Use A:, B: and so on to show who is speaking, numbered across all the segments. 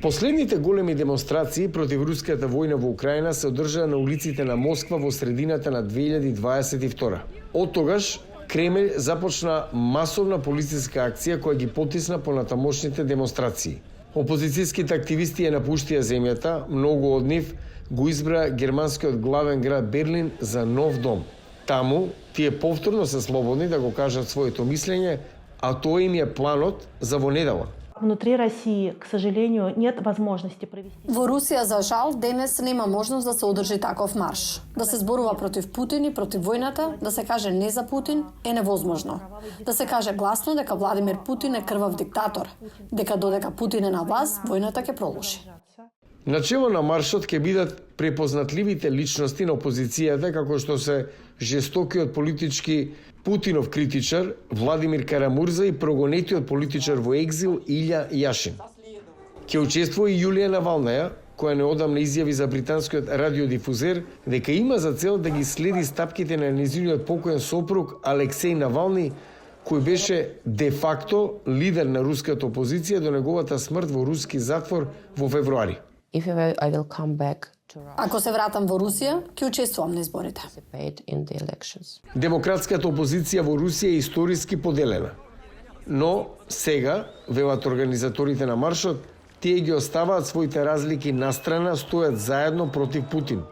A: Последните големи демонстрации против руската војна во Украина се одржаа на улиците на Москва во средината на 2022. Од тогаш Кремљ започна масовна полициска акција која ги потисна понатамошните демонстрации. Опозицијските активисти ја напуштија земјата, многу од нив го избра германскиот главен град Берлин за нов дом. Таму тие повторно се слободни да го кажат своето мислење, а тоа им е планот за во недела.
B: Внутри России, к сожалению, нет возможности провести.
C: Во Русија, за жал, денес нема можност да се одржи таков марш. Да се зборува против Путин и против војната, да се каже не за Путин, е невозможно. Да се каже гласно дека Владимир Путин е крвав диктатор, дека додека Путин е на власт, војната ќе продолжи.
A: Начело на маршот ќе бидат препознатливите личности на опозицијата, како што се жестокиот политички Путинов критичар Владимир Карамурза и прогонетиот политичар во екзил Илја Јашин. Ќе учествува и Јулија Навалнаја, која неодамна изјави за британскиот радиодифузер дека има за цел да ги следи стапките на нејзиниот покоен сопруг Алексеј Навални, кој беше де-факто лидер на руската опозиција до неговата смрт во руски затвор во февруари.
C: Ако се вратам во Русија, ќе учествувам на изборите.
A: Демократската опозиција во Русија е историски поделена. Но сега, велат организаторите на маршот, тие ги оставаат своите разлики настрана, стојат заедно против Путин.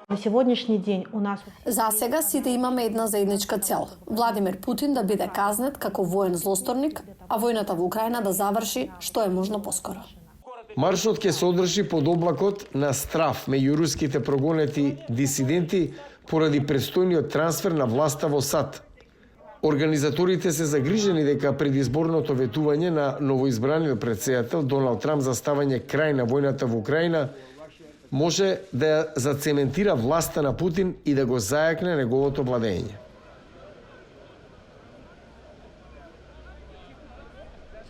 B: На сегодняшний день у нас...
C: За сега сите имаме една заедничка цел. Владимир Путин да биде казнет како воен злосторник, а војната во Украина да заврши што е можно поскоро.
A: Маршот ќе се одржи под облакот на страв меѓу руските прогонети дисиденти поради предстојниот трансфер на власта во САД. Организаторите се загрижени дека предизборното ветување на новоизбраниот претседател Доналд Трамп за ставање крај на војната во Украина може да ја зацементира власта на Путин и да го зајакне неговото владење.